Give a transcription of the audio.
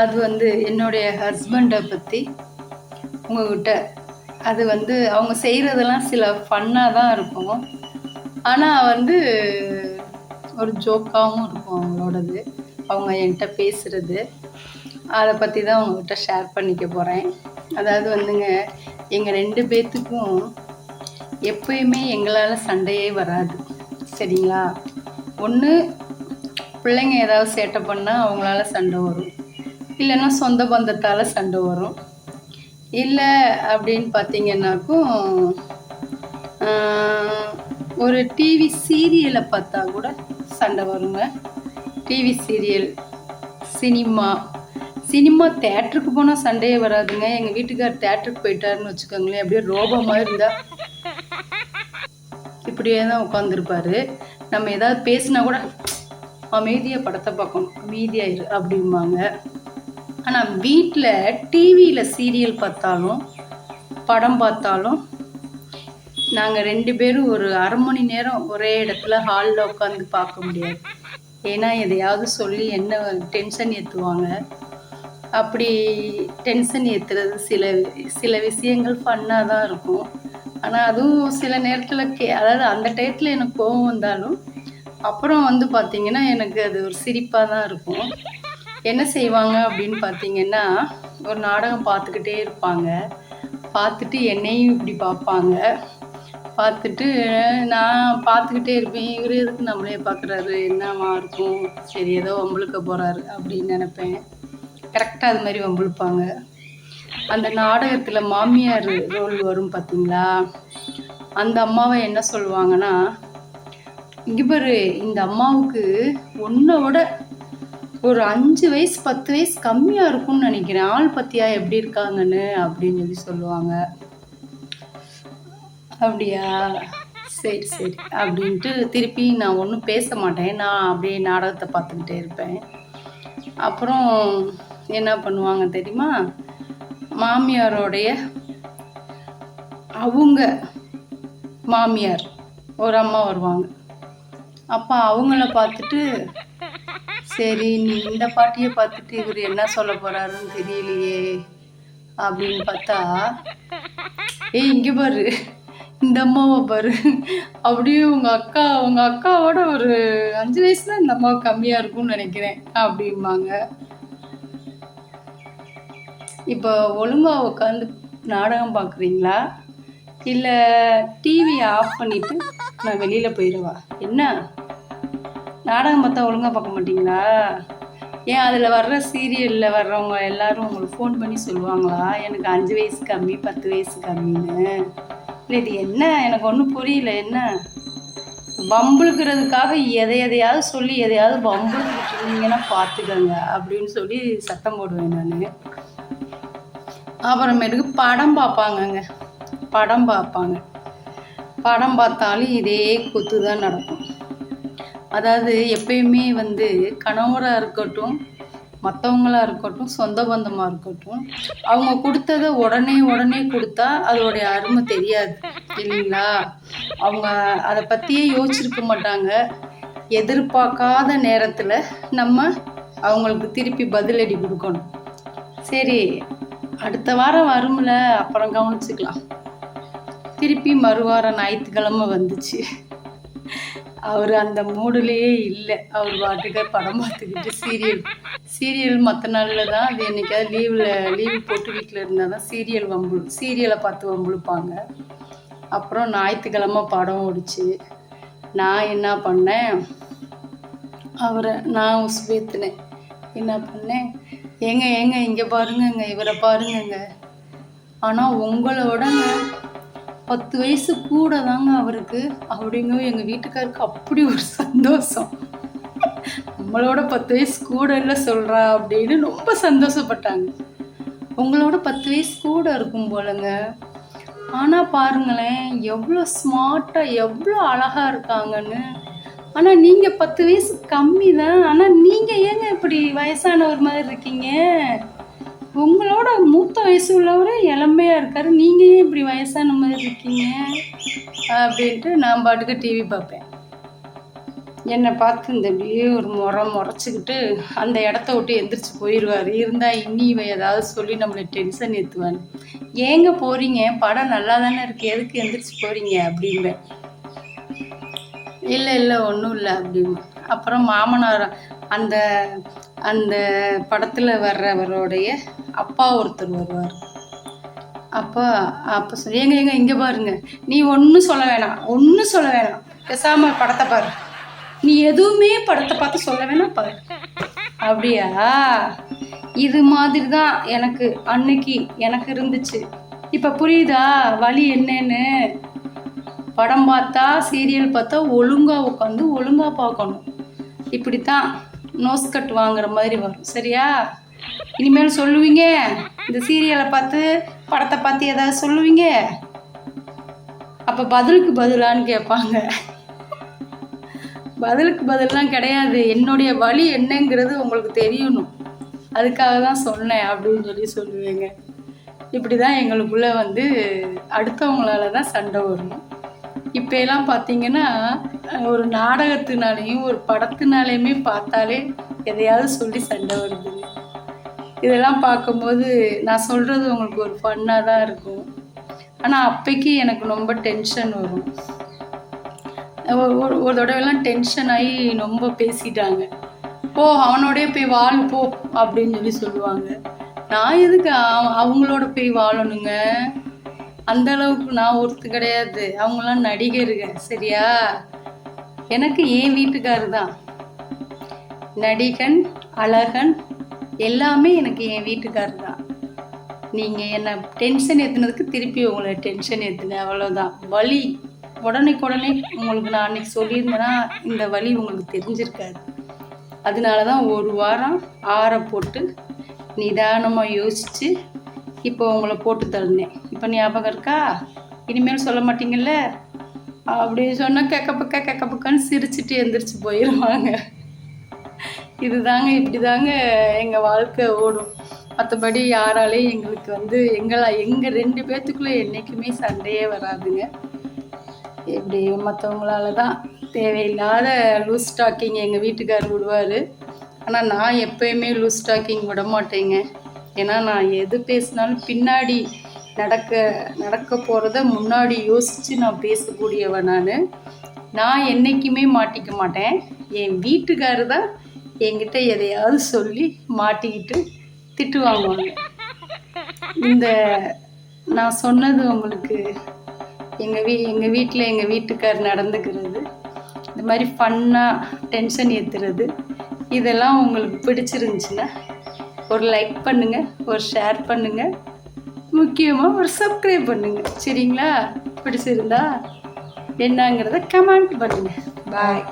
அது என்னுடைய ஹஸ்பண்டை பற்றி உங்ககிட்ட அது அவங்க செய்கிறதெல்லாம் சில ஃபன்னாக தான் இருக்கும். ஆனால் ஒரு ஜோக்காகவும் இருக்கும் அவங்களோடது. அவங்க என்கிட்ட பேசுகிறது அதை பற்றி தான் உங்ககிட்ட ஷேர் பண்ணிக்க போகிறேன். அதாவது எங்கள் 2 பேர்த்துக்கும் எப்பயுமே எங்களால் சண்டையே வராது. சரிங்களா? ஒன்று பிள்ளைங்க ஏதாவது சேட்டை பண்ணால் அவங்களால சண்டை வரும், இல்லைன்னா சொந்த பந்தத்தால் சண்டை வரும். இல்லை அப்படின்னு பார்த்தீங்கன்னாக்கும் ஒரு டிவி சீரியலை பார்த்தா கூட சண்டை வருங்க. டிவி சீரியல், சினிமா தேட்டருக்கு போனால் சண்டையே வராதுங்க. எங்கள் வீட்டுக்கார் தேட்டருக்கு போயிட்டாருன்னு வச்சுக்கோங்களேன், அப்படியே ரோபமாக இருந்தால் இப்படியே தான் உட்காந்துருப்பாரு. நம்ம ஏதாவது பேசினா கூட அமைதியாக படத்தை பார்க்கணும், அமைதியாக இரு அப்படிம்பாங்க. ஆனால் வீட்டில் டிவியில் சீரியல் பார்த்தாலும் படம் பார்த்தாலும் நாங்கள் 2 பேரும் ஒரு அரை மணி நேரம் ஒரே இடத்துல ஹாலில் உட்காந்து பார்க்க முடியாது. ஏன்னா எதையாவது சொல்லி என்ன டென்ஷன் ஏற்றுவாங்க. அப்படி டென்ஷன் ஏற்றுறது சில விஷயங்கள் ஃபன்னாக தான் இருக்கும். ஆனால் அதுவும் சில நேரத்தில் அதாவது அந்த டயத்தில் எனக்கு கோபம் வந்தாலும் அப்புறம் பார்த்தீங்கன்னா எனக்கு அது ஒரு சிரிப்பாக தான் இருக்கும். என்ன செய்வாங்க அப்படின்னு பார்த்தீங்கன்னா, ஒரு நாடகம் பார்த்துக்கிட்டே இருப்பாங்க. பார்த்துட்டு என்னையும் இப்படி பார்ப்பாங்க. பார்த்துட்டு நான் பார்த்துக்கிட்டே இருப்பேன். இவர் எதுக்கு நம்மளே பார்க்குறாரு, என்னவா இருக்கும், சரி ஏதோ வம்பிழுக்க போகிறாரு அப்படின்னு நினப்பேன். கரெக்டாக அது மாதிரி வம்பிழுப்பாங்க. அந்த நாடகத்தில் மாமியார் ரோல் வரும் பார்த்தீங்களா, அந்த அம்மாவை என்ன சொல்லுவாங்கன்னா, இங்கே பாரு, இந்த அம்மாவுக்கு உன்னோட ஒரு 5 வயசு 10 வயசு கம்மியாக இருக்கும்னு நினைக்கிறேன், ஆள் பத்தியா எப்படி இருக்காங்கன்னு அப்படின்னு சொல்லுவாங்க. அப்படியா, சரி சரி அப்படின்ட்டு திருப்பி நான் ஒன்றும் பேச மாட்டேன். நான் அப்படியே நாடகத்தை பார்த்துக்கிட்டே இருப்பேன். அப்புறம் என்ன பண்ணுவாங்க தெரியுமா, மாமியாரோடைய அவங்க மாமியார் ஒரு அம்மா வருவாங்க. அப்போ அவங்கள பார்த்துட்டு, சரி நீ இந்த பாட்டியை பார்த்துட்டு இவர் என்ன சொல்ல போகிறாருன்னு தெரியலையே அப்படின்னு பார்த்தா, இங்கே பாரு, இந்த அம்மாவை பாரு, அப்படியே உங்கள் அக்காவோட ஒரு 5 வயசு தான் இந்த அம்மாவை கம்மியாக இருக்கும்னு நினைக்கிறேன் அப்படிம்பாங்க. இப்போ ஒழுங்காக உட்காந்து நாடகம் பார்க்குறீங்களா, இல்லை டிவியை ஆஃப் பண்ணிவிட்டு நான் வெளியில் போயிடுவா? என்ன நாடகம் பார்த்தா ஒழுங்காக பார்க்க மாட்டிங்களா? ஏன் அதில் வர்ற சீரியலில் வர்றவங்க எல்லோரும் உங்களுக்கு ஃபோன் பண்ணி சொல்லுவாங்களா, எனக்கு 5 வயசு கம்மி 10 வயசு கம்மின்னு? இல்லை இது என்ன, எனக்கு ஒன்றும் புரியல. என்ன வம்புழுக்கிறதுக்காக எதையாவது சொல்லி எதையாவது வம்புழுக்கிட்டு இருந்தீங்கன்னா பார்த்துக்கங்க அப்படின்னு சொல்லி சத்தம் போடுவேன் நான். அப்புறமேட்டுக்கு படம் பார்ப்பாங்கங்க. படம் பார்த்தாலும் இதே கூத்து தான் நடக்கும். அதாவது எப்பயுமே கணவராக இருக்கட்டும், மற்றவங்களாக இருக்கட்டும், சொந்த பந்தமாக இருக்கட்டும், அவங்க கொடுத்ததை உடனே கொடுத்தா அதோடைய அருமை தெரியாது இல்லைங்களா? அவங்க அதை பற்றியே யோசிச்சிருக்க மாட்டாங்க. எதிர்பார்க்காத நேரத்தில் நம்ம அவங்களுக்கு திருப்பி பதிலடி கொடுக்கணும். சரி அடுத்த வாரம் வரும்ல, அப்புறம் கவனிச்சுக்கலாம். திருப்பி மறுவாரம் ஞாயிற்றுக்கிழமை வந்துச்சு. அவர் அந்த மூடுலேயே இல்லை. அவர் பாட்டுக்கு படம் பார்த்துக்கிட்டு சீரியல் மற்ற நாளில் தான், அது என்றைக்காவது லீவு போட்டு வீட்டில் இருந்தால் தான் சீரியலை பார்த்து வம்புழுப்பாங்க. அப்புறம் ஞாயிற்றுக்கிழமை படம் ஓடிச்சு. நான் என்ன பண்ணேன், நான் உசுபேத்தினேன். என்ன பண்ணேன், ஏங்க இங்கே பாருங்கங்க, இவரை பாருங்கங்க, ஆனால் உங்களோடங்க 10 வயசு கூட தாங்க அவருக்கு அப்படிங்க. எங்கள் வீட்டுக்காருக்கு அப்படி ஒரு சந்தோஷம், நம்மளோட 10 வயசு கூட இல்லை சொல்கிறா அப்படின்னு ரொம்ப சந்தோஷப்பட்டாங்க. உங்களோட 10 வயசு கூட இருக்கும் போலங்க, ஆனால் பாருங்களேன் எவ்வளோ ஸ்மார்ட்டாக எவ்வளோ அழகாக இருக்காங்கன்னு. ஆனால் நீங்கள் 10 வயசு கம்மி தான், ஆனால் நீங்கள் ஏங்க இப்படி வயசானவர் மாதிரி இருக்கீங்க? உங்களோட மூத்த வயசு உள்ளவரே இளமையாக இருக்காரு, நீங்கள் ஏன் இப்படி வயசான மாதிரி இருக்கீங்க அப்படின்ட்டு நான் பாட்டுக்கு டிவி பார்ப்பேன். என்னை பார்த்து இந்த அப்படியே ஒரு முறைச்சிக்கிட்டு அந்த இடத்த விட்டு எந்திரிச்சு போயிடுவார். இருந்தால் இன்னி இவ ஏதாவது சொல்லி நம்மளை டென்ஷன் ஏற்றுவான். ஏங்க போகிறீங்க, படம் நல்லா தானே இருக்குது, எதுக்கு எந்திரிச்சு போகிறீங்க அப்படிம்பேன். இல்லை ஒன்றும் இல்லை அப்படிம்பேன். அப்புறம் மாமனார் அந்த அந்த படத்தில் வர்றவருடைய அப்பா ஒருத்தர் வருவார். அப்போ சொல்லி ஏங்க இங்கே பாருங்க, நீ ஒன்றும் சொல்ல வேணாம், பேசாமல் படத்தை பாரு, நீ எதுவுமே படத்தை பார்த்து சொல்ல வேணாம் பாரு. அப்படியா, இது மாதிரி தான் எனக்கு அன்னைக்கு எனக்கு இருந்துச்சு. இப்போ புரியுதா வழி என்னன்னு? படம் பார்த்தா சீரியல் பார்த்தா ஒழுங்காக உட்காந்து ஒழுங்காக பார்க்கணும். இப்படித்தான் நோஸ் கட் வாங்குற மாதிரி வரும். சரியா? இனிமேல் சொல்லுவீங்க இந்த சீரியலை பார்த்து படத்தை பார்த்து ஏதாவது சொல்லுவீங்க, அப்போ பதிலுக்கு பதிலான்னு கேட்பாங்க. பதிலுக்கு பதிலாம் கிடையாது, என்னுடைய வழி என்னங்கிறது உங்களுக்கு தெரியணும், அதுக்காக தான் சொன்னேன் அப்படின்னு சொல்லுவேங்க. இப்படி தான் எங்களுக்குள்ளே அடுத்தவங்களால தான் சண்டை வரணும். இப்போ எல்லாம் பார்த்தீங்கன்னா ஒரு நாடகத்தினாலேயும் ஒரு படத்தினாலேயுமே பார்த்தாலே எதையாவது சொல்லி சண்டை வருது. இதெல்லாம் பார்க்கும்போது நான் சொல்கிறது உங்களுக்கு ஒரு ஃபன்னாக தான் இருக்கும். ஆனால் அப்போக்கி எனக்கு ரொம்ப டென்ஷன் வரும். ஒரு தடவைலாம் டென்ஷன் ஆகி ரொம்ப பேசிட்டாங்க. போ அவனோடய போய் வாழ் போ அப்படின்னு சொல்லுவாங்க. நான் எதுக்கு அவங்களோட போய் வாழணுங்க? அந்த அளவுக்கு நான் ஒருத்து கிடையாது. அவங்களாம் நடிகருங்க. சரியா? எனக்கு என் வீட்டுக்காரர் தான் நடிகன், அழகன், எல்லாமே எனக்கு என் வீட்டுக்காரர் தான். நீங்கள் என்னை டென்ஷன் ஏற்றுனதுக்கு திருப்பி உங்களை டென்ஷன் ஏற்றுனேன், அவ்வளோதான். வலி உடனே உங்களுக்கு நான் அன்றைக்கி சொல்லியிருந்தேன்னா இந்த வலி உங்களுக்கு தெரிஞ்சிருக்காது. அதனால தான் ஒரு வாரம் ஆற போட்டு நிதானமாக யோசித்து இப்போ உங்களை போட்டு தள்ளினேன். இப்போ ஞாபகம் இருக்கா? இனிமேல் சொல்ல மாட்டீங்கல்ல அப்படி சொன்னால் கேட்கப்பக்கான்னு சிரிச்சுட்டு எந்திரிச்சு போயிடுவாங்க. இப்படி தாங்க எங்கள் வாழ்க்கை ஓடும். மற்றபடி யாராலையும் எங்களுக்கு எங்கள் 2 பேர்த்துக்குள்ளே என்றைக்குமே சண்டையே வராதுங்க. இப்படி மற்றவங்களால தான் தேவையில்லாத லூஸ் டாக்கிங் எங்கள் வீட்டுக்காரர் விடுவார். ஆனால் நான் எப்போயுமே லூஸ் டாக்கிங் விட மாட்டேங்க. ஏன்னா நான் எது பேசினாலும் பின்னாடி நடக்க போகிறத முன்னாடி யோசித்து நான் பேசக்கூடியவன். நான் என்றைக்குமே மாட்டிக்க மாட்டேன். என் வீட்டுக்காரர் தான் என்கிட்ட எதையாவது சொல்லி மாட்டிக்கிட்டு திட்டு வாங்குவாங்க. நான் சொன்னது உங்களுக்கு எங்கள் வீட்டில் எங்கள் வீட்டுக்காரர் நடந்துக்கிறது, இந்த மாதிரி ஃபன்னாக டென்ஷன் ஏற்றுறது, இதெல்லாம் உங்களுக்கு பிடிச்சிருந்துச்சுன்னா ஒரு லைக் பண்ணுங்கள், ஒரு ஷேர் பண்ணுங்கள், முக்கியமாக ஒரு சப்ஸ்கிரைப் பண்ணுங்கள். சரிங்களா? பிடிச்சிருந்தா என்னங்கிறத கமெண்ட் பண்ணுங்கள். பாய்.